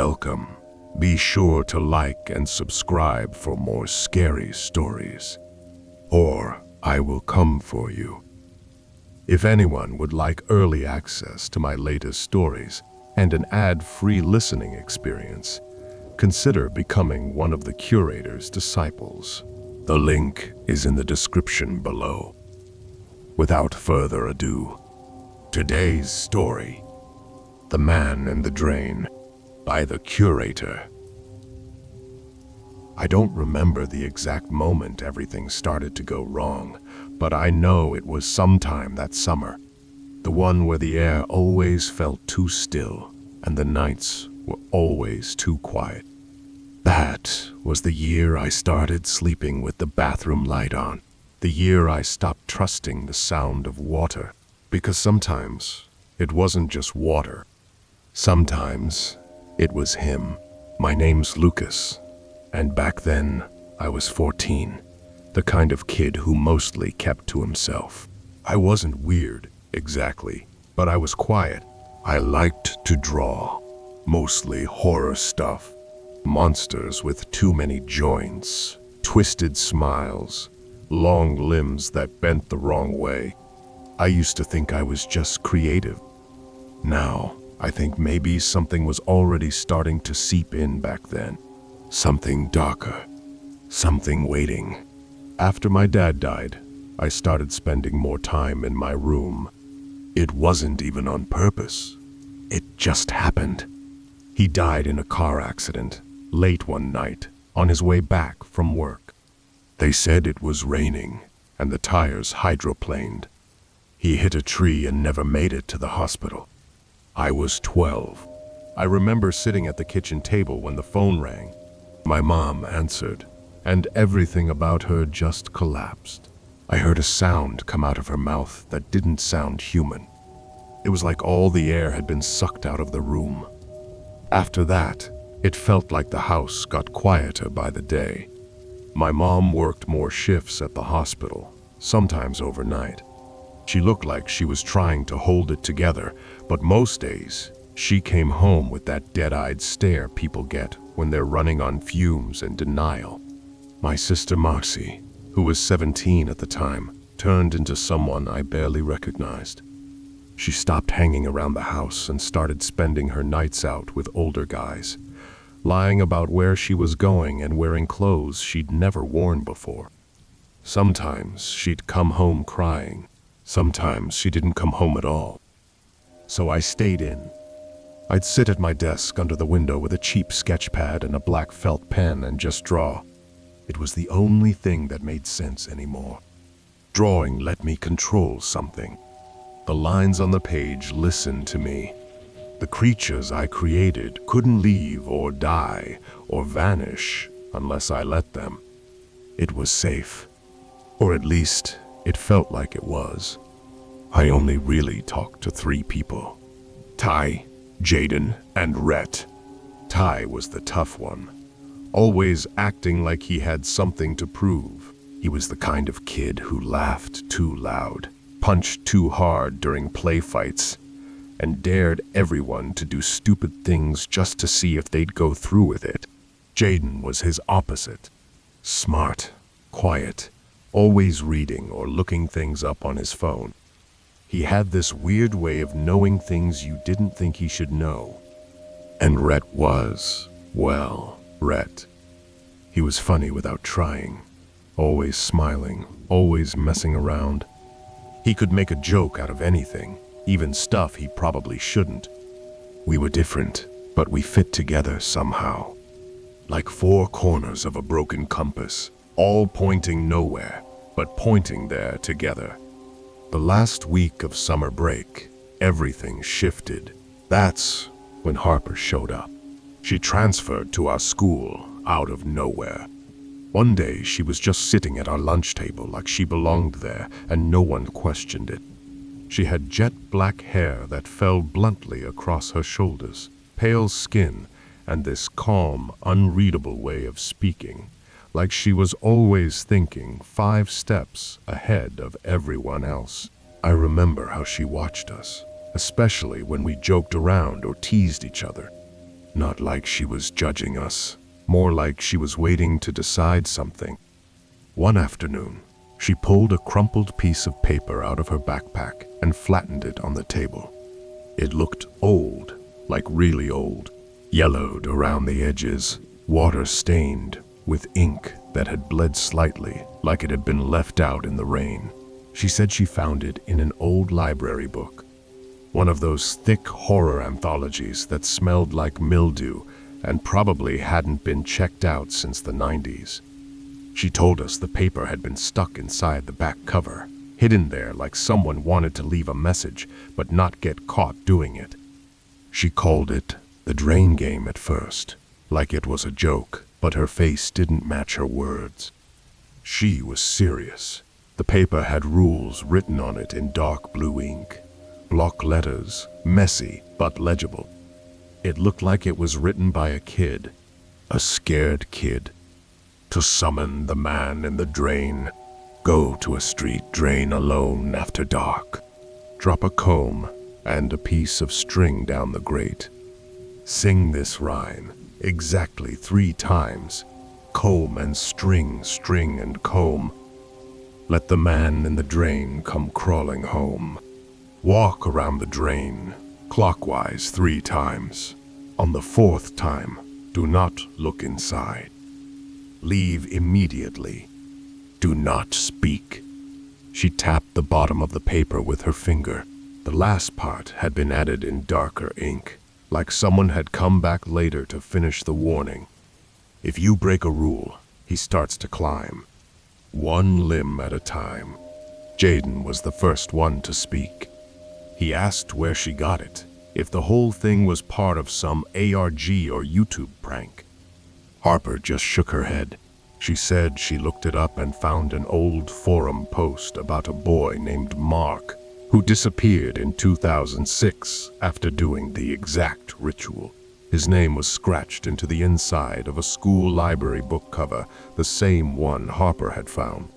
welcome. Be sure to like and subscribe for more scary stories, or I will come for you. If anyone would like early access to my latest stories and an ad-free listening experience, consider becoming one of the Curator's disciples. The link is in the description below. Without further ado, today's story, The Man in the Drain, by the Curator. I don't remember the exact moment everything started to go wrong, but I know it was sometime that summer, the one where the air always felt too still and the nights were always too quiet. That was the year I started sleeping with the bathroom light on, the year I stopped trusting the sound of water, because sometimes it wasn't just water. Sometimes it was him. My name's Lucas, and back then I was 14, the kind of kid who mostly kept to himself. I wasn't weird, exactly, but I was quiet. I liked to draw, mostly horror stuff. Monsters with too many joints, twisted smiles, long limbs that bent the wrong way. I used to think I was just creative. Now, I think maybe something was already starting to seep in back then. Something darker, something waiting. After my dad died, I started spending more time in my room. It wasn't even on purpose. It just happened. He died in a car accident, late one night, on his way back from work. They said it was raining, and the tires hydroplaned. He hit a tree and never made it to the hospital. I was 12. I remember sitting at the kitchen table when the phone rang. My mom answered, and everything about her just collapsed. I heard a sound come out of her mouth that didn't sound human. It was like all the air had been sucked out of the room. After that, it felt like the house got quieter by the day. My mom worked more shifts at the hospital, sometimes overnight. She looked like she was trying to hold it together, but most days, she came home with that dead-eyed stare people get when they're running on fumes and denial. My sister Marcy, who was 17 at the time, turned into someone I barely recognized. She stopped hanging around the house and started spending her nights out with older guys, lying about where she was going and wearing clothes she'd never worn before. Sometimes she'd come home crying. Sometimes she didn't come home at all. So I stayed in. I'd sit at my desk under the window with a cheap sketch pad and a black felt pen and just draw. It was the only thing that made sense anymore. Drawing let me control something. The lines on the page listened to me. The creatures I created couldn't leave or die or vanish unless I let them. It was safe, or at least it felt like it was. I only really talked to 3 people: Ty, Jaden, and Rhett. Ty was the tough one, always acting like he had something to prove. He was the kind of kid who laughed too loud, punched too hard during play fights, and dared everyone to do stupid things just to see if they'd go through with it. Jaden was his opposite. Smart, quiet, always reading or looking things up on his phone. He had this weird way of knowing things you didn't think he should know. And Rhett was, well, Rhett. He was funny without trying, always smiling, always messing around. He could make a joke out of anything, even stuff he probably shouldn't. We were different, but we fit together somehow. Like 4 corners of a broken compass, all pointing nowhere, but pointing there together. The last week of summer break, everything shifted. That's when Harper showed up. She transferred to our school out of nowhere. One day she was just sitting at our lunch table like she belonged there, and no one questioned it. She had jet black hair that fell bluntly across her shoulders, pale skin, and this calm, unreadable way of speaking, like she was always thinking 5 steps ahead of everyone else. I remember how she watched us, especially when we joked around or teased each other. Not like she was judging us, more like she was waiting to decide something. One afternoon, she pulled a crumpled piece of paper out of her backpack and flattened it on the table. It looked old, like really old, yellowed around the edges, water-stained, with ink that had bled slightly, like it had been left out in the rain. She said she found it in an old library book, one of those thick horror anthologies that smelled like mildew and probably hadn't been checked out since the 90s. She told us the paper had been stuck inside the back cover, hidden there like someone wanted to leave a message but not get caught doing it. She called it the drain game at first, like it was a joke, but her face didn't match her words. She was serious. The paper had rules written on it in dark blue ink. Block letters, messy but legible. It looked like it was written by a kid, a scared kid. To summon the man in the drain, go to a street drain alone after dark. Drop a comb and a piece of string down the grate. Sing this rhyme exactly 3 times. Comb and string, string and comb. Let the man in the drain come crawling home. Walk around the drain, clockwise 3 times. On the 4th time, do not look inside. Leave immediately. Do not speak. She tapped the bottom of the paper with her finger. The last part had been added in darker ink, like someone had come back later to finish the warning. If you break a rule, he starts to climb. 1 limb at a time. Jaden was the first one to speak. He asked where she got it, if the whole thing was part of some ARG or YouTube prank. Harper just shook her head. She said she looked it up and found an old forum post about a boy named Mark who disappeared in 2006 after doing the exact ritual. His name was scratched into the inside of a school library book cover, the same one Harper had found.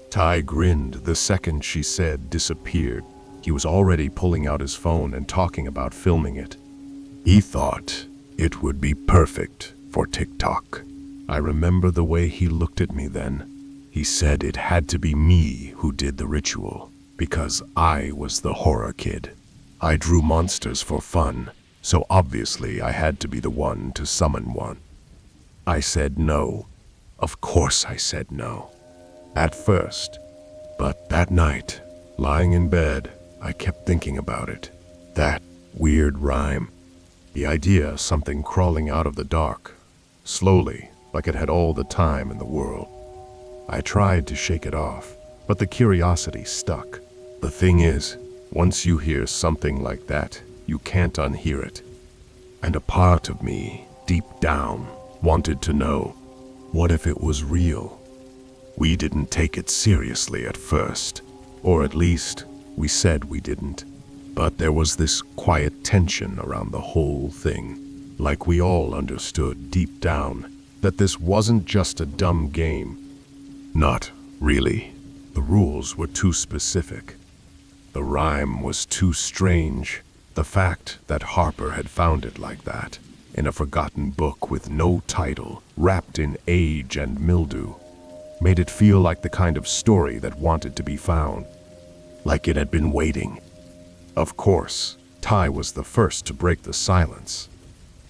Ty grinned the second she said disappeared. He was already pulling out his phone and talking about filming it. He thought it would be perfect for TikTok. I remember the way he looked at me then. He said it had to be me who did the ritual, because I was the horror kid. I drew monsters for fun, so obviously I had to be the one to summon one. I said no. Of course I said no. At first. But that night, lying in bed, I kept thinking about it. That weird rhyme. The idea of something crawling out of the dark, slowly, like it had all the time in the world. I tried to shake it off, but the curiosity stuck. The thing is, once you hear something like that, you can't unhear it. And a part of me, deep down, wanted to know, what if it was real? We didn't take it seriously at first, or at least, we said we didn't. But there was this quiet tension around the whole thing, like we all understood deep down that this wasn't just a dumb game. Not really. The rules were too specific. The rhyme was too strange. The fact that Harper had found it like that, in a forgotten book with no title, wrapped in age and mildew, made it feel like the kind of story that wanted to be found, like it had been waiting. Of course, Ty was the first to break the silence.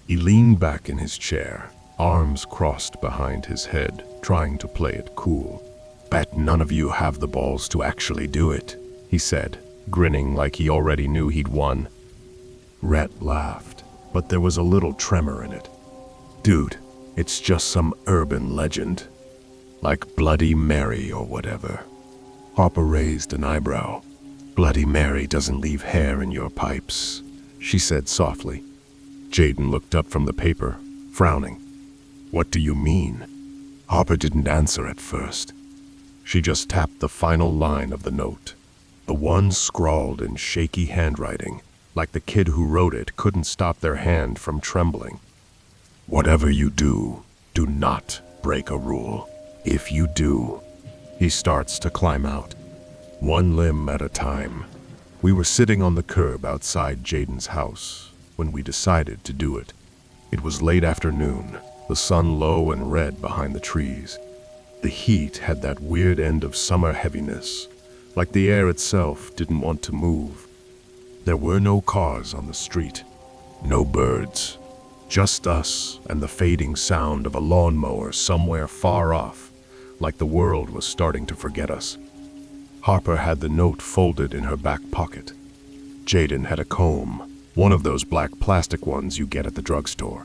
He leaned back in his chair, arms crossed behind his head, trying to play it cool. Bet none of you have the balls to actually do it, he said, grinning like he already knew he'd won. Rhett laughed, but there was a little tremor in it. Dude, it's just some urban legend, like Bloody Mary or whatever. Harper raised an eyebrow. Bloody Mary doesn't leave hair in your pipes, she said softly. Jaden looked up from the paper, frowning. What do you mean? Harper didn't answer at first. She just tapped the final line of the note, the one scrawled in shaky handwriting, like the kid who wrote it couldn't stop their hand from trembling. Whatever you do, do not break a rule. If you do, he starts to climb out, 1 limb at a time. We were sitting on the curb outside Jaden's house when we decided to do it. It was late afternoon, the sun low and red behind the trees. The heat had that weird end of summer heaviness, like the air itself didn't want to move. There were no cars on the street, no birds, just us and the fading sound of a lawnmower somewhere far off, like the world was starting to forget us. Harper had the note folded in her back pocket. Jaden had a comb, one of those black plastic ones you get at the drugstore.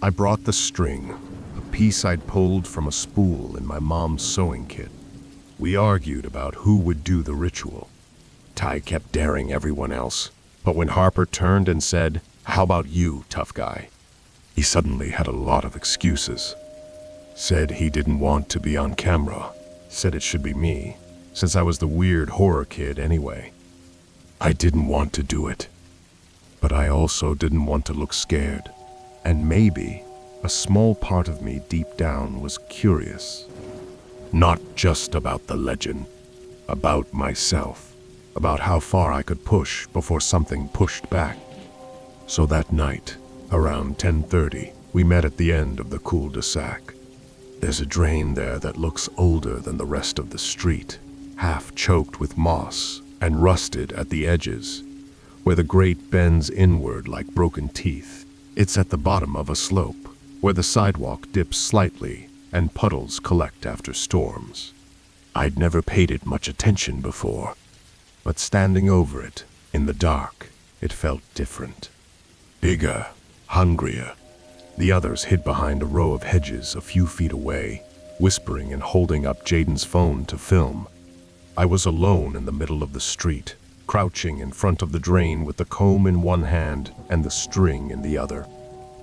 I brought the string, a piece I'd pulled from a spool in my mom's sewing kit. We argued about who would do the ritual. Ty kept daring everyone else, but when Harper turned and said, "How about you, tough guy?" he suddenly had a lot of excuses. Said he didn't want to be on camera, said it should be me, since I was the weird horror kid anyway. I didn't want to do it, but I also didn't want to look scared, and maybe a small part of me deep down was curious. Not just about the legend, about myself, about how far I could push before something pushed back. So that night, around 10:30, we met at the end of the cul-de-sac. There's a drain there that looks older than the rest of the street, half choked with moss and rusted at the edges, where the grate bends inward like broken teeth. It's at the bottom of a slope, where the sidewalk dips slightly and puddles collect after storms. I'd never paid it much attention before, but standing over it, in the dark, it felt different. Bigger, hungrier. The others hid behind a row of hedges a few feet away, whispering and holding up Jaden's phone to film. I was alone in the middle of the street, crouching in front of the drain with the comb in one hand and the string in the other.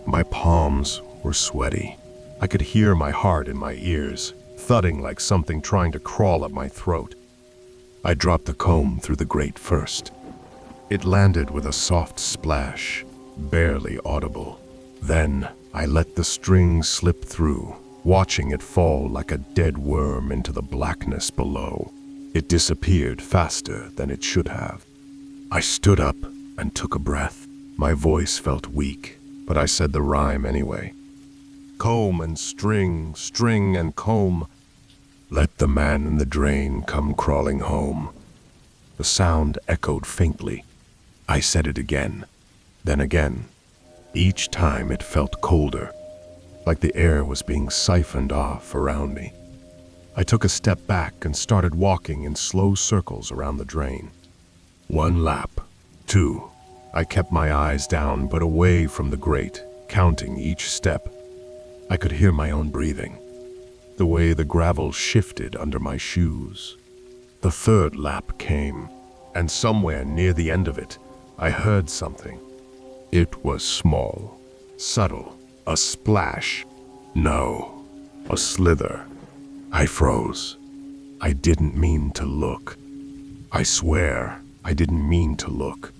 My palms were sweaty. I could hear my heart in my ears, thudding like something trying to crawl up my throat. I dropped the comb through the grate first. It landed with a soft splash, barely audible. Then I let the string slip through, watching it fall like a dead worm into the blackness below. It disappeared faster than it should have. I stood up and took a breath. My voice felt weak, but I said the rhyme anyway. Comb and string, string and comb. Let the man in the drain come crawling home. The sound echoed faintly. I said it again, then again. Each time it felt colder, like the air was being siphoned off around me. I took a step back and started walking in slow circles around the drain. 1 lap, 2. I kept my eyes down but away from the grate, counting each step. I could hear my own breathing, the way the gravel shifted under my shoes. The 3rd lap came, and somewhere near the end of it, I heard something. It was small, subtle, a splash. No, a slither. I froze. I didn't mean to look. I swear I didn't mean to look.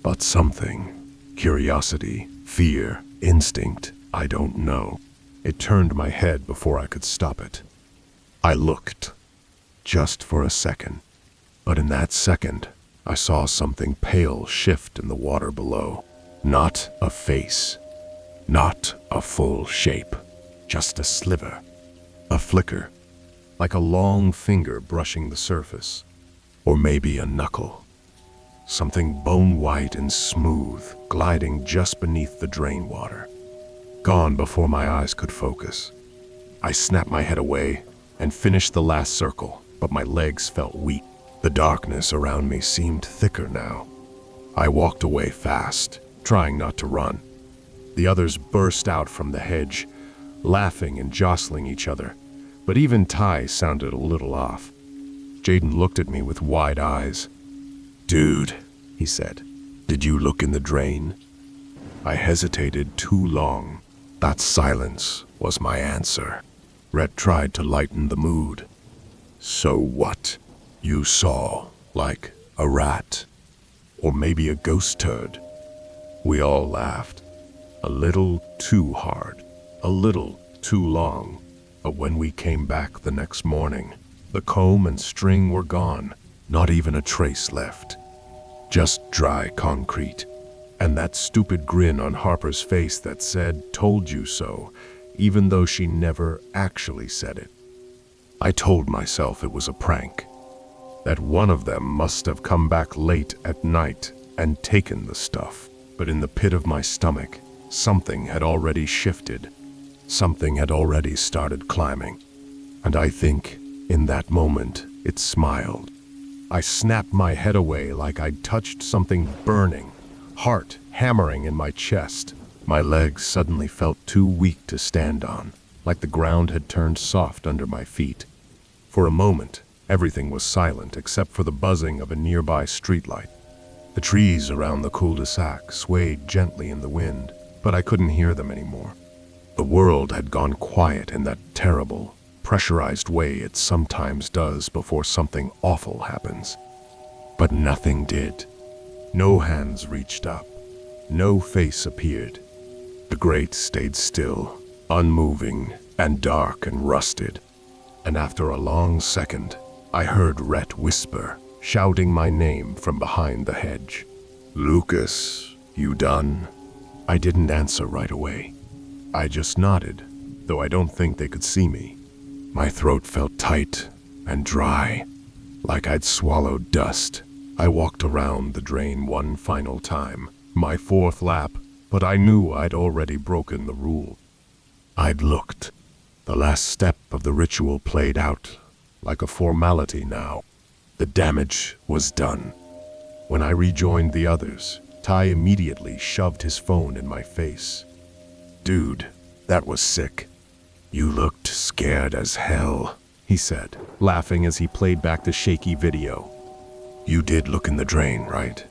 But something, curiosity, fear, instinct, I don't know. It turned my head before I could stop it. I looked, just for a second. But in that second, I saw something pale shift in the water below. Not a face, not a full shape, just a sliver, a flicker, like a long finger brushing the surface, or maybe a knuckle. Something bone-white and smooth, gliding just beneath the drain water. Gone before my eyes could focus. I snapped my head away and finished the last circle, but my legs felt weak. The darkness around me seemed thicker now. I walked away fast, trying not to run. The others burst out from the hedge, laughing and jostling each other, but even Ty sounded a little off. Jaden looked at me with wide eyes. "Dude," he said, "did you look in the drain?" I hesitated too long. That silence was my answer. Rhett tried to lighten the mood. "So what? You saw, like, a rat? Or maybe a ghost turd?" We all laughed. A little too hard, a little too long. But when we came back the next morning, the comb and string were gone, not even a trace left. Just dry concrete, And that stupid grin on Harper's face that said, "Told you so," even though she never actually said it. I told myself it was a prank, that one of them must have come back late at night and taken the stuff. But in the pit of my stomach, something had already shifted. Something had already started climbing. And I think, in that moment, it smiled. I snapped my head away like I'd touched something burning, heart hammering in my chest. My legs suddenly felt too weak to stand on, like the ground had turned soft under my feet. For a moment, everything was silent except for the buzzing of a nearby streetlight. The trees around the cul-de-sac swayed gently in the wind, but I couldn't hear them anymore. The world had gone quiet in that terrible, pressurized way it sometimes does before something awful happens. But nothing did. No hands reached up. No face appeared. The grate stayed still, unmoving and dark and rusted. And after a long second, I heard Rhett whisper, shouting my name from behind the hedge. "Lucas, you done?" I didn't answer right away. I just nodded, though I don't think they could see me. My throat felt tight and dry, like I'd swallowed dust. I walked around the drain one final time, my fourth lap, but I knew I'd already broken the rule. I'd looked. The last step of the ritual played out, like a formality now. The damage was done. When I rejoined the others, Ty immediately shoved his phone in my face. "Dude, that was sick. You looked scared as hell," he said, laughing as he played back the shaky video. "You did look in the drain, right?"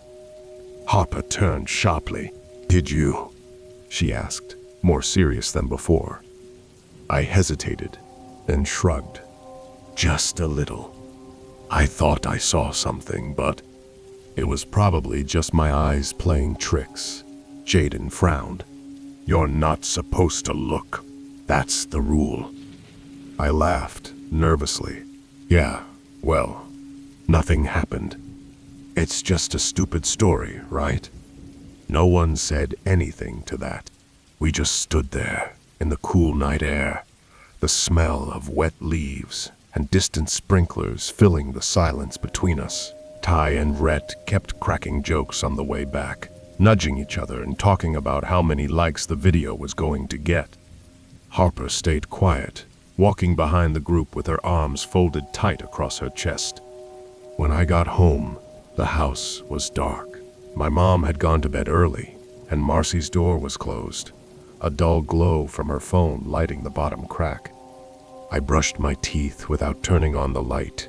Harper turned sharply. "Did you?" she asked, more serious than before. I hesitated, then shrugged. "Just a little. I thought I saw something, but it was probably just my eyes playing tricks." Jaden frowned. "You're not supposed to look. That's the rule." I laughed, nervously. "Yeah, well, nothing happened. It's just a stupid story, right?" No one said anything to that. We just stood there, in the cool night air, the smell of wet leaves and distant sprinklers filling the silence between us. Ty and Rhett kept cracking jokes on the way back, nudging each other and talking about how many likes the video was going to get. Harper stayed quiet, walking behind the group with her arms folded tight across her chest. When I got home, the house was dark. My mom had gone to bed early, and Marcy's door was closed, a dull glow from her phone lighting the bottom crack. I brushed my teeth without turning on the light,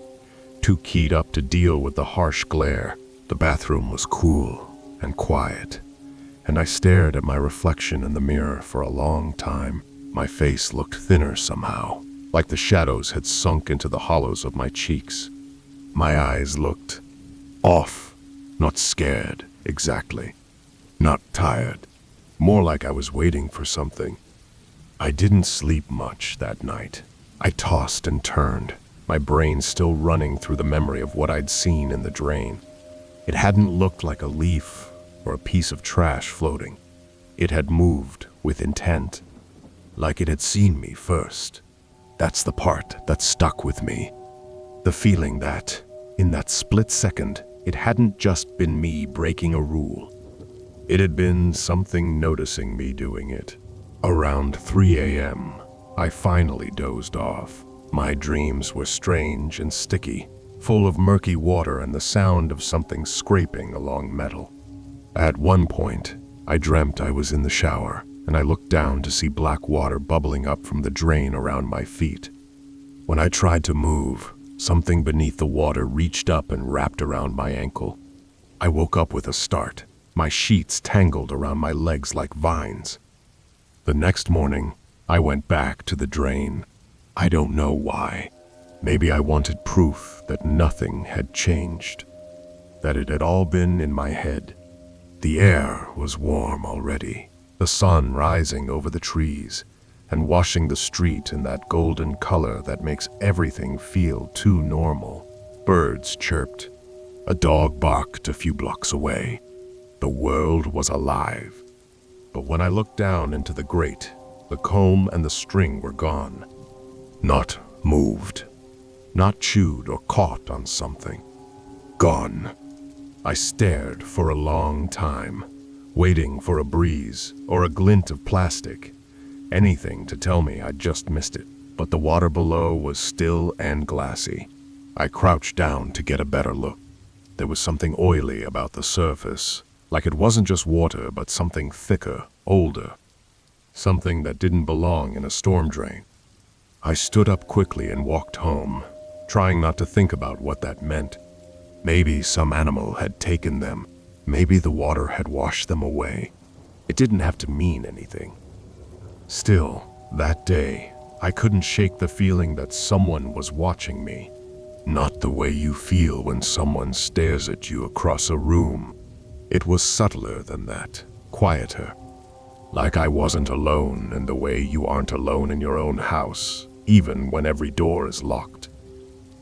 too keyed up to deal with the harsh glare. The bathroom was cool and quiet, and I stared at my reflection in the mirror for a long time. My face looked thinner somehow, like the shadows had sunk into the hollows of my cheeks. My eyes looked off, not scared, exactly. Not tired, more like I was waiting for something. I didn't sleep much that night. I tossed and turned, my brain still running through the memory of what I'd seen in the drain. It hadn't looked like a leaf or a piece of trash floating. It had moved with intent, like it had seen me first. That's the part that stuck with me. The feeling that, in that split second, it hadn't just been me breaking a rule. It had been something noticing me doing it. Around 3 a.m., I finally dozed off. My dreams were strange and sticky, full of murky water and the sound of something scraping along metal. At one point, I dreamt I was in the shower, and I looked down to see black water bubbling up from the drain around my feet. When I tried to move, something beneath the water reached up and wrapped around my ankle. I woke up with a start, my sheets tangled around my legs like vines. The next morning, I went back to the drain. I don't know why. Maybe I wanted proof that nothing had changed, that it had all been in my head. The air was warm already, the sun rising over the trees and washing the street in that golden color that makes everything feel too normal. Birds chirped. A dog barked a few blocks away. The world was alive. But when I looked down into the grate, the comb and the string were gone. Not moved. Not chewed or caught on something. Gone. I stared for a long time, waiting for a breeze or a glint of plastic. Anything to tell me I'd just missed it. But the water below was still and glassy. I crouched down to get a better look. There was something oily about the surface, like it wasn't just water, but something thicker, older. Something that didn't belong in a storm drain. I stood up quickly and walked home, trying not to think about what that meant. Maybe some animal had taken them. Maybe the water had washed them away. It didn't have to mean anything. Still, that day, I couldn't shake the feeling that someone was watching me. Not the way you feel when someone stares at you across a room. It was subtler than that, quieter. Like I wasn't alone in the way you aren't alone in your own house, even when every door is locked.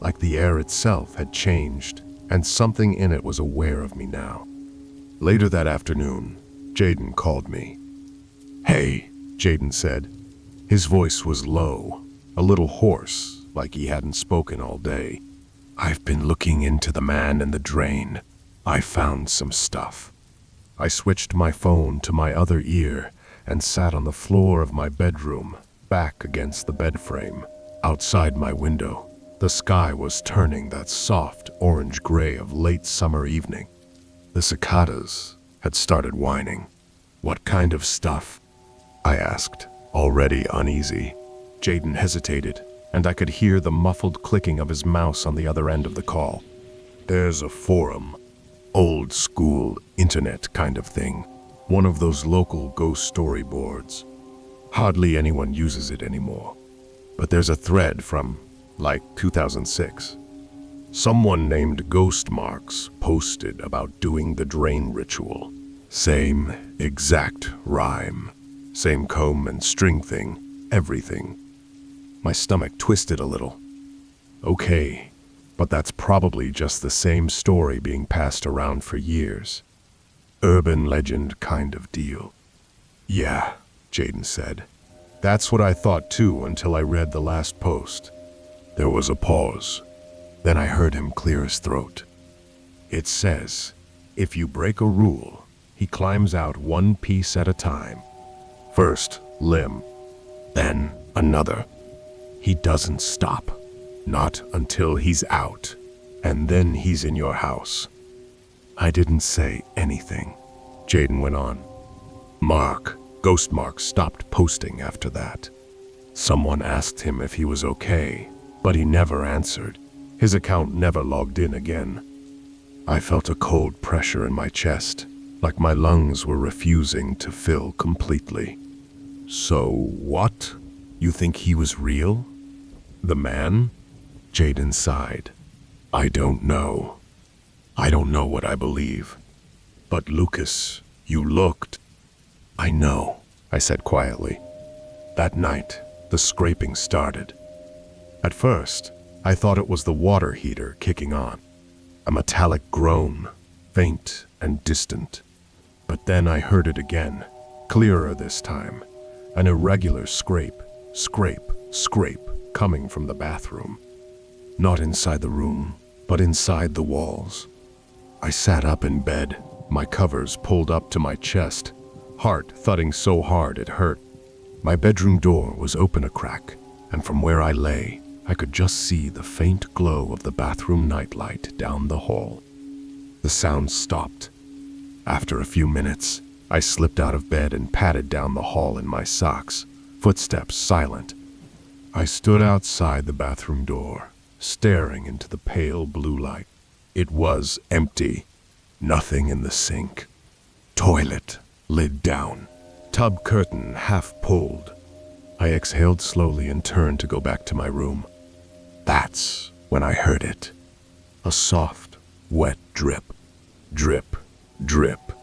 Like the air itself had changed, and something in it was aware of me now. Later that afternoon, Jaden called me. "Hey," Jaden said. His voice was low, a little hoarse, like he hadn't spoken all day. "I've been looking into the man in the drain. I found some stuff." I switched my phone to my other ear and sat on the floor of my bedroom, back against the bed frame. Outside my window, the sky was turning that soft orange gray of late summer evening. The cicadas had started whining. "What kind of stuff?" I asked, already uneasy. Jaden hesitated, and I could hear the muffled clicking of his mouse on the other end of the call. "There's a forum. Old school internet kind of thing. One of those local ghost story boards. Hardly anyone uses it anymore. But there's a thread from, like, 2006. Someone named Ghost Marks posted about doing the drain ritual. Same exact rhyme. Same comb and string thing. Everything." My stomach twisted a little. Okay, but that's probably just the same story being passed around for years. Urban legend kind of deal. "Yeah," Jaden said. "That's what I thought too until I read the last post." There was a pause. Then I heard him clear his throat. "It says, if you break a rule, he climbs out one piece at a time. First, limb, then another. He doesn't stop. Not until he's out, and then he's in your house." I didn't say anything. Jaden went on. Ghost Mark stopped posting after that. Someone asked him if he was okay, but he never answered. His account never logged in again. I felt a cold pressure in my chest, like my lungs were refusing to fill completely. "So what? You think he was real? The man?" Jaden sighed. "I don't know. I don't know what I believe. But Lucas, you looked." "I know," I said quietly. That night, the scraping started. At first, I thought it was the water heater kicking on. A metallic groan, faint and distant. But then I heard it again, clearer this time. An irregular scrape, scrape, coming from the bathroom. Not inside the room, but inside the walls. I sat up in bed, my covers pulled up to my chest, heart thudding so hard it hurt. My bedroom door was open a crack, and from where I lay, I could just see the faint glow of the bathroom nightlight down the hall. The sound stopped. After a few minutes, I slipped out of bed and padded down the hall in my socks, footsteps silent. I stood outside the bathroom door, staring into the pale blue light. It was empty. Nothing in the sink. Toilet, lid down. Tub curtain half pulled. I exhaled slowly and turned to go back to my room. That's when I heard it. A soft, wet drip. Drip, drip.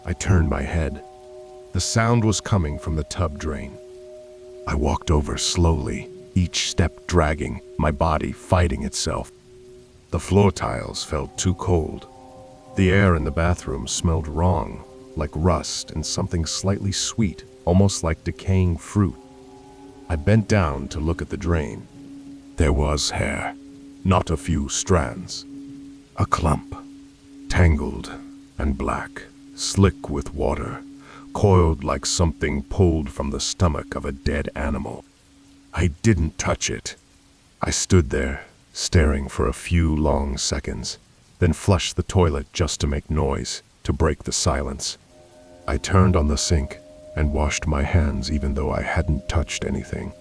I turned my head. The sound was coming from the tub drain. I walked over slowly, each step dragging, my body fighting itself. The floor tiles felt too cold. The air in the bathroom smelled wrong, like rust and something slightly sweet, almost like decaying fruit. I bent down to look at the drain. There was hair, not a few strands. A clump, tangled and black, slick with water, coiled like something pulled from the stomach of a dead animal. I didn't touch it. I stood there, staring for a few long seconds, then flushed the toilet just to make noise, to break the silence. I turned on the sink and washed my hands even though I hadn't touched anything.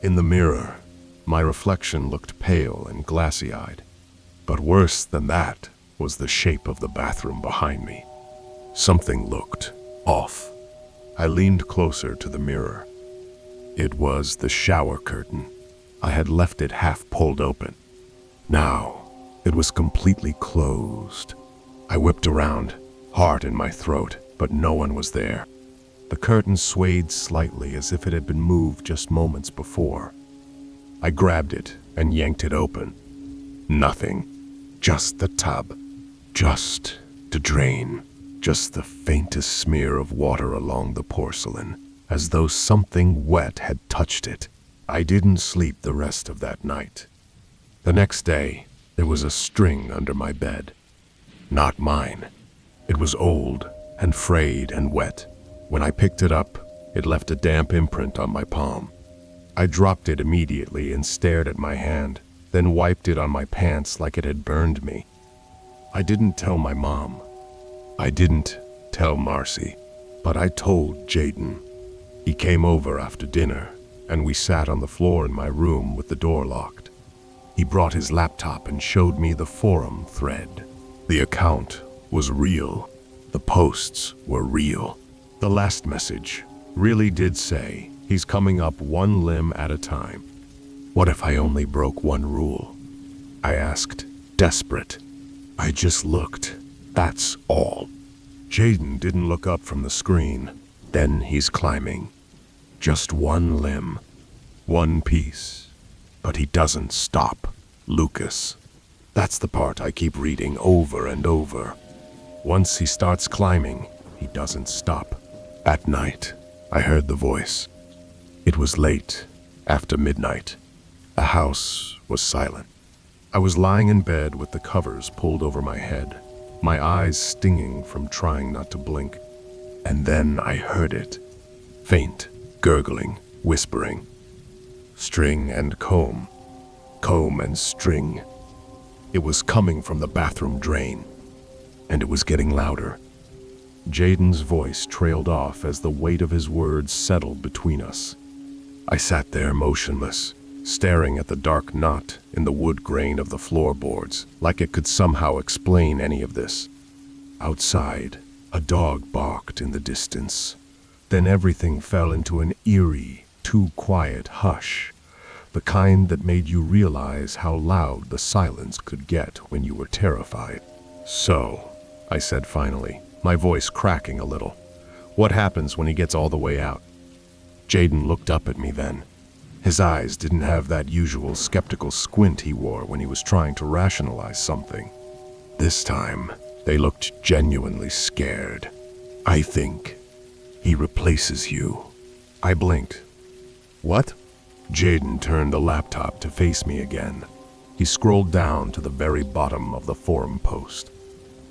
In the mirror, my reflection looked pale and glassy-eyed. But worse than that was the shape of the bathroom behind me. Something looked off. I leaned closer to the mirror. It was the shower curtain. I had left it half pulled open. Now, it was completely closed. I whipped around, heart in my throat, but no one was there. The curtain swayed slightly as if it had been moved just moments before. I grabbed it and yanked it open. Nothing. Just the tub. Just the drain. Just the faintest smear of water along the porcelain, as though something wet had touched it. I didn't sleep the rest of that night. The next day, there was a string under my bed. Not mine. It was old and frayed and wet. When I picked it up, it left a damp imprint on my palm. I dropped it immediately and stared at my hand, then wiped it on my pants like it had burned me. I didn't tell my mom. I didn't tell Marcy, but I told Jaden. He came over after dinner, and we sat on the floor in my room with the door locked. He brought his laptop and showed me the forum thread. The account was real. The posts were real. The last message really did say, he's coming up one limb at a time. What if I only broke one rule? I asked, desperate. I just looked. That's all. Jaden didn't look up from the screen. Then he's climbing. Just one limb. One piece. But he doesn't stop. Lucas. That's the part I keep reading over and over. Once he starts climbing, he doesn't stop. At night, I heard the voice. It was late, after midnight. The house was silent. I was lying in bed with the covers pulled over my head, my eyes stinging from trying not to blink. And then I heard it. Faint, gurgling, whispering. String and comb. Comb and string. It was coming from the bathroom drain. And it was getting louder. Jaden's voice trailed off as the weight of his words settled between us. I sat there motionless, staring at the dark knot in the wood grain of the floorboards, like it could somehow explain any of this. Outside, a dog barked in the distance. Then everything fell into an eerie, too quiet hush, the kind that made you realize how loud the silence could get when you were terrified. So, I said finally, my voice cracking a little, what happens when he gets all the way out? Jaden looked up at me then. His eyes didn't have that usual skeptical squint he wore when he was trying to rationalize something. This time, they looked genuinely scared. I think he replaces you. I blinked. What? Jaden turned the laptop to face me again. He scrolled down to the very bottom of the forum post.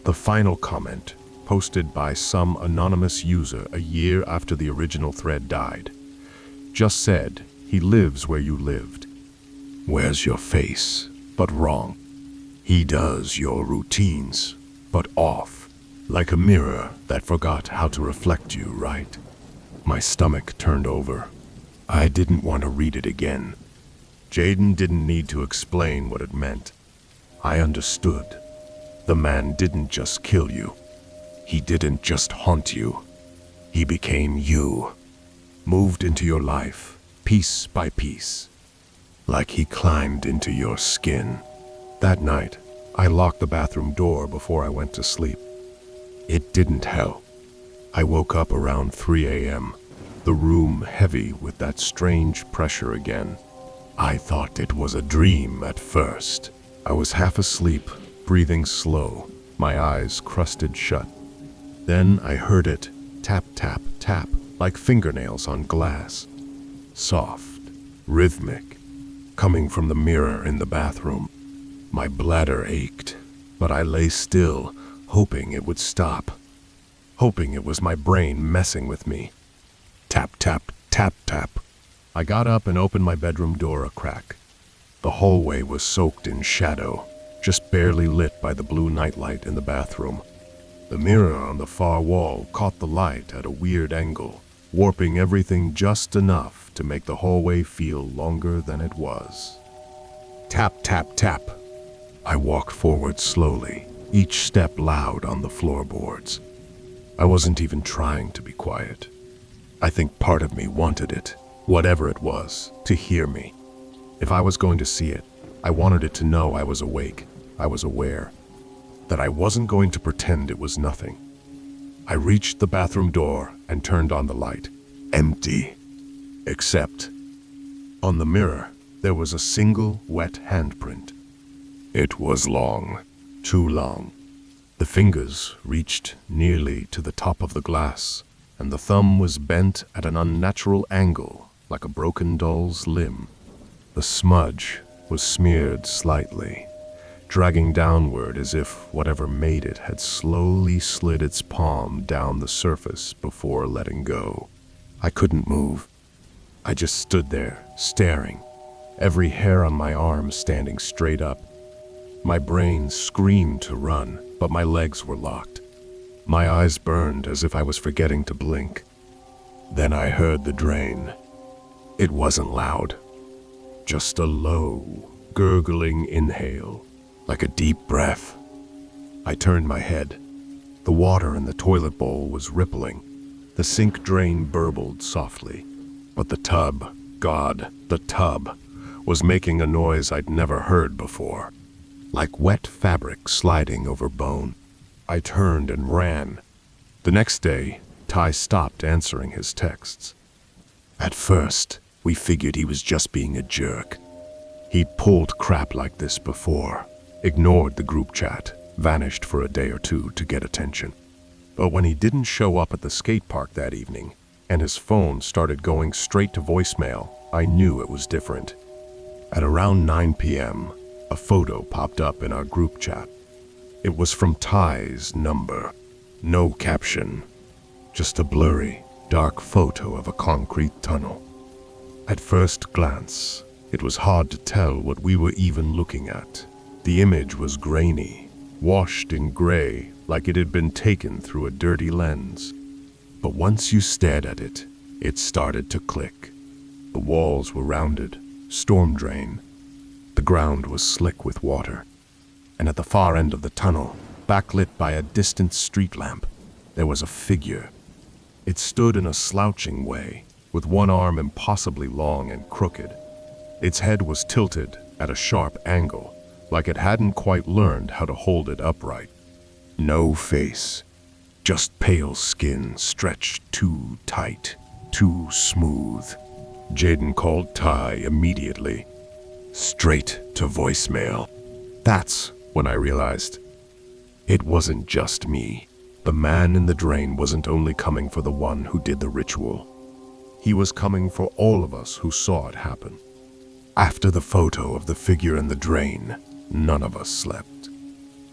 The final comment, posted by some anonymous user a year after the original thread died, just said, he lives where you lived. Wears your face, but wrong. He does your routines, but off. Like a mirror that forgot how to reflect you, right? My stomach turned over. I didn't want to read it again. Jaden didn't need to explain what it meant. I understood. The man didn't just kill you. He didn't just haunt you. He became you. Moved into your life, piece by piece. Like he climbed into your skin. That night, I locked the bathroom door before I went to sleep. It didn't help. I woke up around 3 a.m., the room heavy with that strange pressure again. I thought it was a dream at first. I was half asleep, breathing slow, my eyes crusted shut. Then I heard it tap, tap, tap, like fingernails on glass. Soft, rhythmic, coming from the mirror in the bathroom. My bladder ached, but I lay still, hoping it would stop. Hoping it was my brain messing with me. Tap, tap, tap, tap. I got up and opened my bedroom door a crack. The hallway was soaked in shadow, just barely lit by the blue nightlight in the bathroom. The mirror on the far wall caught the light at a weird angle, warping everything just enough to make the hallway feel longer than it was. Tap, tap, tap. I walked forward slowly, each step loud on the floorboards. I wasn't even trying to be quiet. I think part of me wanted it, whatever it was, to hear me. If I was going to see it, I wanted it to know I was awake, I was aware, that I wasn't going to pretend it was nothing. I reached the bathroom door and turned on the light. Empty. Except, on the mirror, there was a single wet handprint. It was long, too long. The fingers reached nearly to the top of the glass, and the thumb was bent at an unnatural angle, like a broken doll's limb. The smudge was smeared slightly, dragging downward as if whatever made it had slowly slid its palm down the surface before letting go. I couldn't move. I just stood there, staring, every hair on my arm standing straight up. My brain screamed to run, but my legs were locked. My eyes burned as if I was forgetting to blink. Then I heard the drain. It wasn't loud. Just a low, gurgling inhale, like a deep breath. I turned my head. The water in the toilet bowl was rippling. The sink drain burbled softly. But the tub, God, the tub, was making a noise I'd never heard before, like wet fabric sliding over bone. I turned and ran. The next day, Ty stopped answering his texts. At first, we figured he was just being a jerk. He'd pulled crap like this before, ignored the group chat, vanished for a day or two to get attention. But when he didn't show up at the skate park that evening, and his phone started going straight to voicemail, I knew it was different. At around 9 p.m., a photo popped up in our group chat. It was from Ty's number. No caption, just a blurry, dark photo of a concrete tunnel. At first glance, it was hard to tell what we were even looking at. The image was grainy, washed in gray, like it had been taken through a dirty lens. But once you stared at it, it started to click. The walls were rounded, storm drain. The ground was slick with water. And at the far end of the tunnel, backlit by a distant street lamp, there was a figure. It stood in a slouching way, with one arm impossibly long and crooked. Its head was tilted at a sharp angle, like it hadn't quite learned how to hold it upright. No face, just pale skin stretched too tight, too smooth. Jaden called Ty immediately, straight to voicemail. That's when I realized it wasn't just me. The man in the drain wasn't only coming for the one who did the ritual. He was coming for all of us who saw it happen. After the photo of the figure in the drain, none of us slept.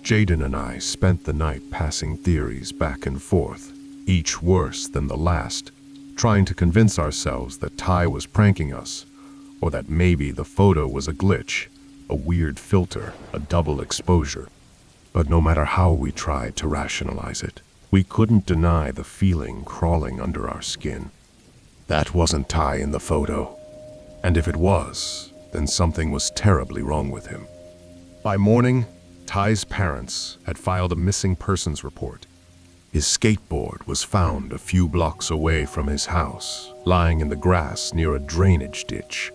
Jaden and I spent the night passing theories back and forth, each worse than the last, trying to convince ourselves that Ty was pranking us, or that maybe the photo was a glitch, a weird filter, a double exposure. But no matter how we tried to rationalize it, we couldn't deny the feeling crawling under our skin. That wasn't Ty in the photo. And if it was, then something was terribly wrong with him. By morning, Ty's parents had filed a missing persons report. His skateboard was found a few blocks away from his house, lying in the grass near a drainage ditch.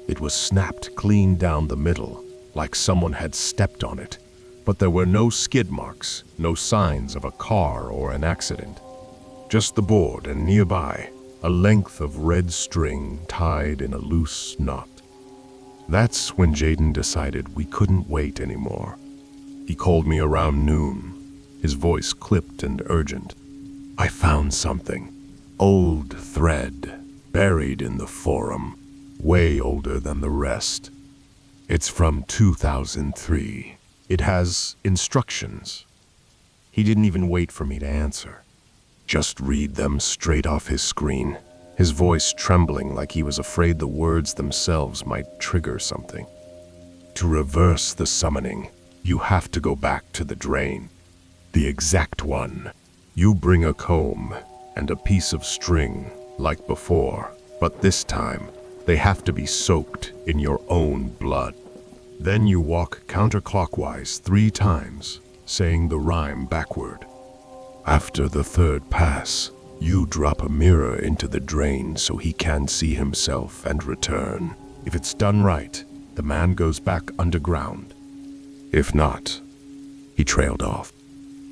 It was snapped clean down the middle, like someone had stepped on it. But there were no skid marks, no signs of a car or an accident. Just the board, and nearby, a length of red string tied in a loose knot. That's when Jaden decided we couldn't wait anymore. He called me around noon, his voice clipped and urgent. "I found something. Old thread, buried in the forum, way older than the rest. It's from 2003. It has instructions." He didn't even wait for me to answer. Just read them straight off his screen, his voice trembling like he was afraid the words themselves might trigger something. "To reverse the summoning, you have to go back to the drain. The exact one. You bring a comb and a piece of string, like before, but this time they have to be soaked in your own blood. Then you walk counterclockwise 3 times, saying the rhyme backward. After the 3rd pass, you drop a mirror into the drain so he can see himself and return. If it's done right, the man goes back underground. If not," he trailed off.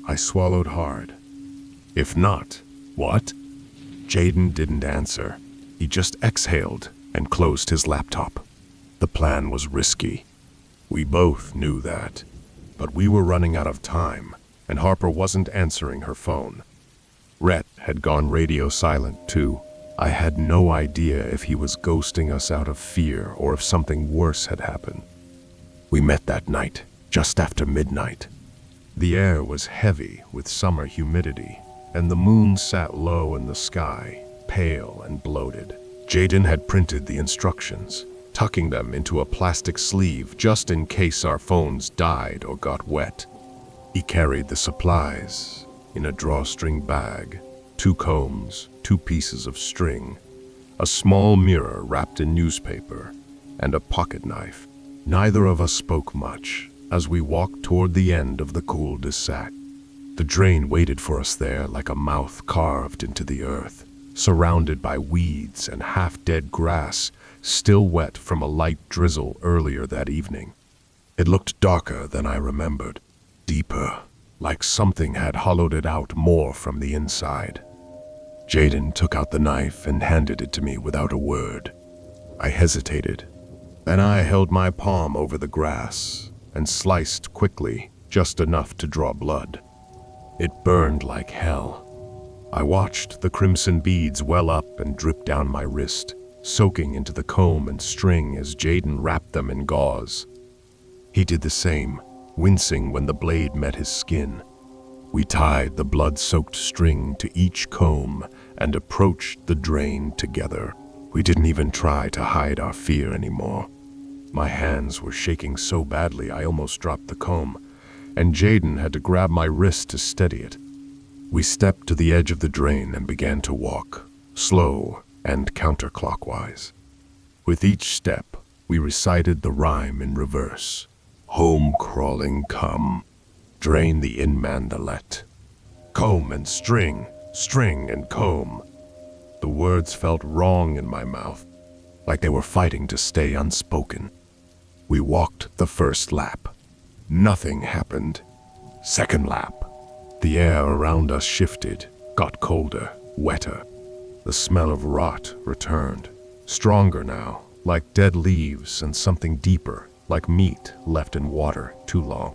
I swallowed hard. "If not, what?" Jaden didn't answer. He just exhaled and closed his laptop. The plan was risky. We both knew that. But we were running out of time, and Harper wasn't answering her phone. Rhett had gone radio silent too. I had no idea if he was ghosting us out of fear or if something worse had happened. We met that night, just after midnight. The air was heavy with summer humidity, and the moon sat low in the sky, pale and bloated. Jaden had printed the instructions, tucking them into a plastic sleeve just in case our phones died or got wet. He carried the supplies in a drawstring bag, 2 combs, 2 pieces of string, a small mirror wrapped in newspaper, and a pocket knife. Neither of us spoke much as we walked toward the end of the cul-de-sac. The drain waited for us there like a mouth carved into the earth, surrounded by weeds and half-dead grass, still wet from a light drizzle earlier that evening. It looked darker than I remembered, deeper, like something had hollowed it out more from the inside. Jaden took out the knife and handed it to me without a word. I hesitated. Then I held my palm over the grass and sliced quickly, just enough to draw blood. It burned like hell. I watched the crimson beads well up and drip down my wrist, soaking into the comb and string as Jaden wrapped them in gauze. He did the same, wincing when the blade met his skin. We tied the blood-soaked string to each comb and approached the drain together. We didn't even try to hide our fear anymore. My hands were shaking so badly I almost dropped the comb, and Jaden had to grab my wrist to steady it. We stepped to the edge of the drain and began to walk, slow and counterclockwise. With each step, we recited the rhyme in reverse. Home crawling come, drain the in-mandalet. Comb and string, string and comb. The words felt wrong in my mouth, like they were fighting to stay unspoken. We walked the first lap. Nothing happened. Second lap. The air around us shifted, got colder, wetter. The smell of rot returned, stronger now, like dead leaves, and something deeper, like meat left in water too long.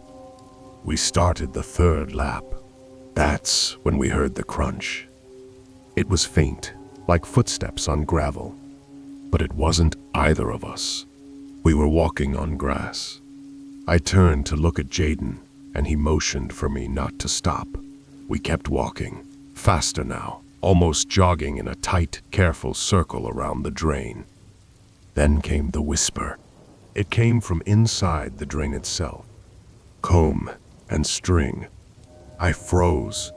We started the 3rd lap. That's when we heard the crunch. It was faint, like footsteps on gravel, but it wasn't either of us. We were walking on grass. I turned to look at Jaden, and he motioned for me not to stop. We kept walking, faster now, almost jogging in a tight, careful circle around the drain. Then came the whisper. It came from inside the drain itself. Comb and string. I froze.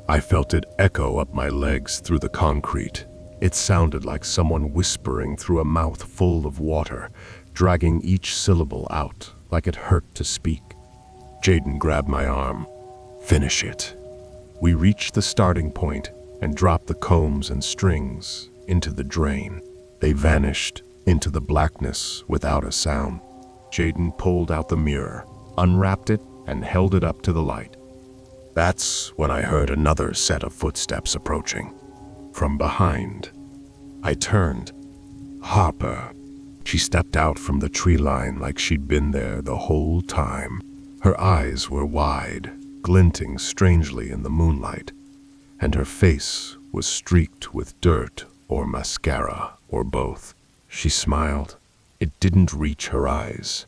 I felt it echo up my legs through the concrete. It sounded like someone whispering through a mouth full of water, dragging each syllable out like it hurt to speak. Jaden grabbed my arm. Finish it. We reached the starting point and dropped the combs and strings into the drain. They vanished into the blackness without a sound. Jaden pulled out the mirror, unwrapped it, and held it up to the light. That's when I heard another set of footsteps approaching. From behind. I turned. Harper. She stepped out from the tree line like she'd been there the whole time. Her eyes were wide, glinting strangely in the moonlight, and her face was streaked with dirt or mascara or both. She smiled. It didn't reach her eyes.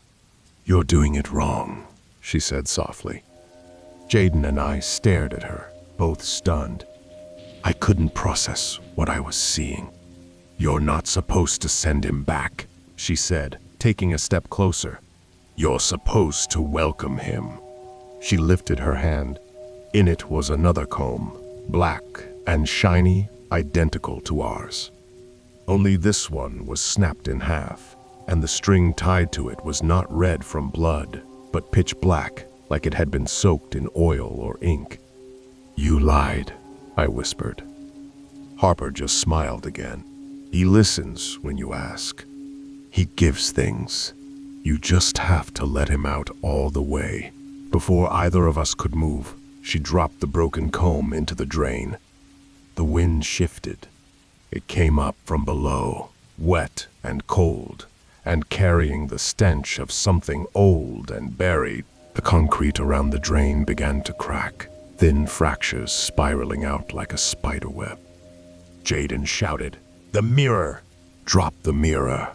"You're doing it wrong," she said softly. Jaden and I stared at her, both stunned. I couldn't process what I was seeing. "You're not supposed to send him back," she said, taking a step closer. "You're supposed to welcome him." She lifted her hand. In it was another comb, black and shiny, identical to ours. Only this one was snapped in half, and the string tied to it was not red from blood, but pitch black, like it had been soaked in oil or ink. "You lied," I whispered. Harper just smiled again. "He listens when you ask. He gives things. You just have to let him out all the way." Before either of us could move, she dropped the broken comb into the drain. The wind shifted. It came up from below, wet and cold, and carrying the stench of something old and buried. The concrete around the drain began to crack, thin fractures spiraling out like a spider web. Jaden shouted, "The mirror! Drop the mirror!"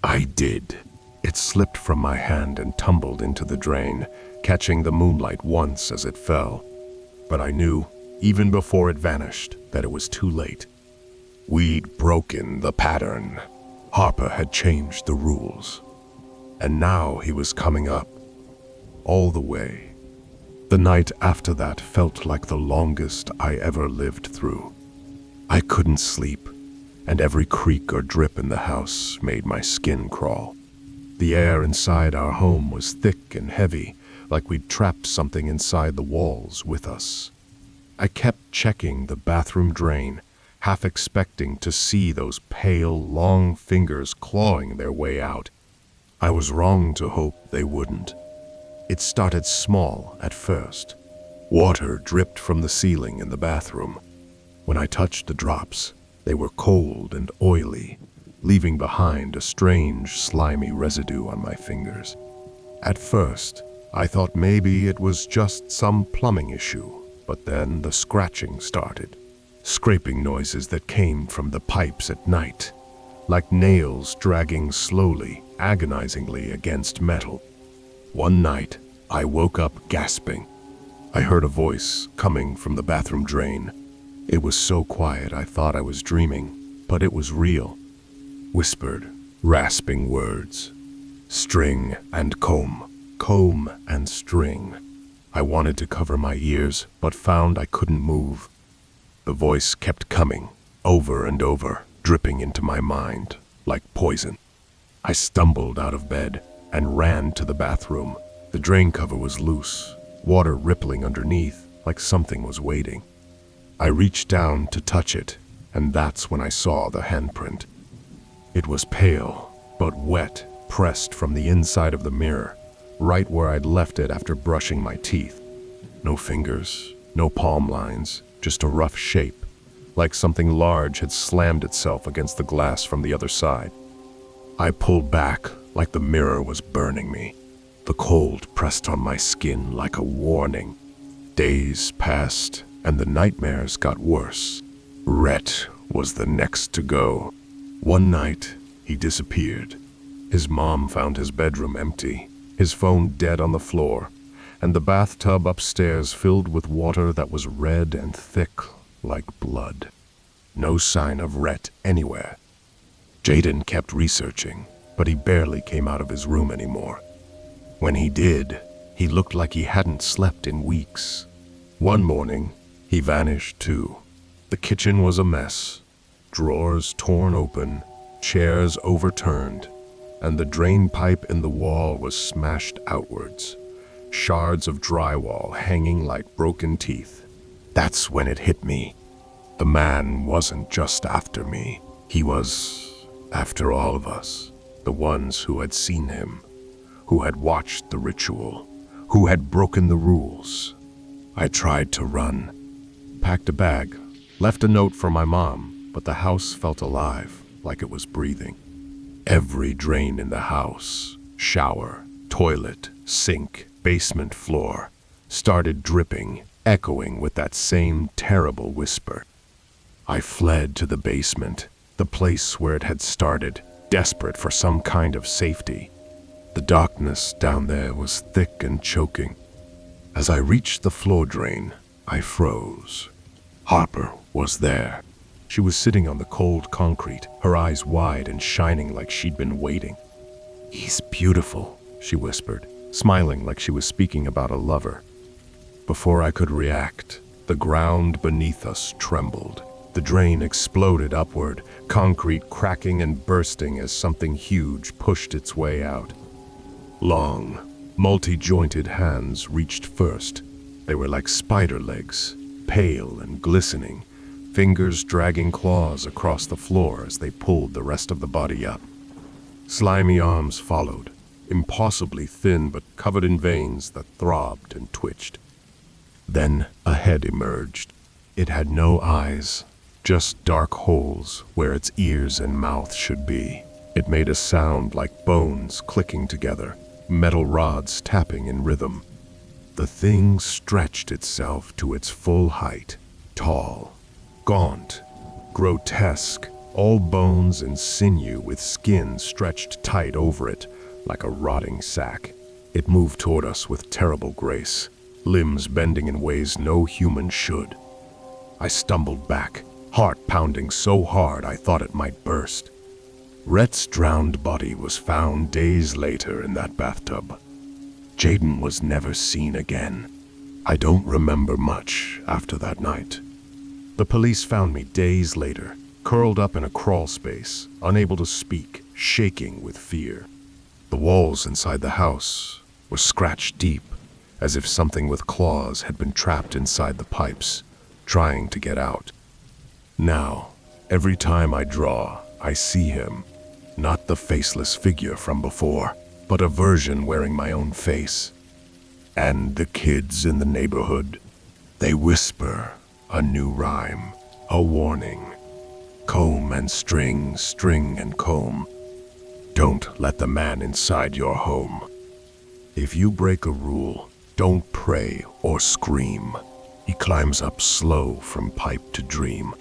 I did. It slipped from my hand and tumbled into the drain, catching the moonlight once as it fell. But I knew, even before it vanished, that it was too late. We'd broken the pattern. Harper had changed the rules. And now he was coming up. All the way. The night after that felt like the longest I ever lived through. I couldn't sleep, and every creak or drip in the house made my skin crawl. The air inside our home was thick and heavy, like we'd trapped something inside the walls with us. I kept checking the bathroom drain, half expecting to see those pale, long fingers clawing their way out. I was wrong to hope they wouldn't. It started small at first. Water dripped from the ceiling in the bathroom. When I touched the drops, they were cold and oily, leaving behind a strange, slimy residue on my fingers. At first, I thought maybe it was just some plumbing issue, but then the scratching started. Scraping noises that came from the pipes at night, like nails dragging slowly, agonizingly against metal. One night, I woke up gasping. I heard a voice coming from the bathroom drain. It was so quiet I thought I was dreaming, but it was real. Whispered, rasping words. String and comb, comb and string. I wanted to cover my ears, but found I couldn't move. The voice kept coming, over and over, dripping into my mind, like poison. I stumbled out of bed and ran to the bathroom. The drain cover was loose, water rippling underneath, like something was waiting. I reached down to touch it, and that's when I saw the handprint. It was pale, but wet, pressed from the inside of the mirror, right where I'd left it after brushing my teeth. No fingers, no palm lines, just a rough shape, like something large had slammed itself against the glass from the other side. I pulled back, like the mirror was burning me. The cold pressed on my skin like a warning. Days passed, and the nightmares got worse. Rhett was the next to go. One night, he disappeared. His mom found his bedroom empty, his phone dead on the floor, and the bathtub upstairs filled with water that was red and thick like blood. No sign of Rhett anywhere. Jaden kept researching, but he barely came out of his room anymore. When he did, he looked like he hadn't slept in weeks. One morning, he vanished too. The kitchen was a mess. Drawers torn open, chairs overturned, and the drain pipe in the wall was smashed outwards. Shards of drywall hanging like broken teeth. That's when it hit me. The man wasn't just after me. He was after all of us, the ones who had seen him, who had watched the ritual, who had broken the rules. I tried to run, packed a bag, left a note for my mom, but the house felt alive, like it was breathing. Every drain in the house, shower, toilet, sink, basement floor, started dripping, echoing with that same terrible whisper. I fled to the basement, the place where it had started, desperate for some kind of safety. The darkness down there was thick and choking. As I reached the floor drain, I froze. Harper was there. She was sitting on the cold concrete, her eyes wide and shining like she'd been waiting. "He's beautiful," she whispered, smiling like she was speaking about a lover. Before I could react, the ground beneath us trembled. The drain exploded upward, concrete cracking and bursting as something huge pushed its way out. Long, multi-jointed hands reached first. They were like spider legs, pale and glistening, fingers dragging claws across the floor as they pulled the rest of the body up. Slimy arms followed, impossibly thin but covered in veins that throbbed and twitched. Then a head emerged. It had no eyes, just dark holes where its ears and mouth should be. It made a sound like bones clicking together, metal rods tapping in rhythm. The thing stretched itself to its full height, tall, gaunt, grotesque, all bones and sinew with skin stretched tight over it like a rotting sack. It moved toward us with terrible grace, limbs bending in ways no human should. I stumbled back, heart pounding so hard I thought it might burst. Rhett's drowned body was found days later in that bathtub. Jaden was never seen again. I don't remember much after that night. The police found me days later, curled up in a crawl space, unable to speak, shaking with fear. The walls inside the house were scratched deep, as if something with claws had been trapped inside the pipes, trying to get out. Now, every time I draw, I see him, not the faceless figure from before, but a version wearing my own face. And the kids in the neighborhood, they whisper a new rhyme, a warning. Comb and string, string and comb. Don't let the man inside your home. If you break a rule, don't pray or scream. He climbs up slow from pipe to dream.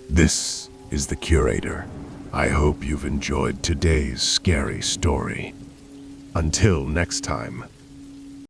This is the Curator. I hope you've enjoyed today's scary story. Until next time.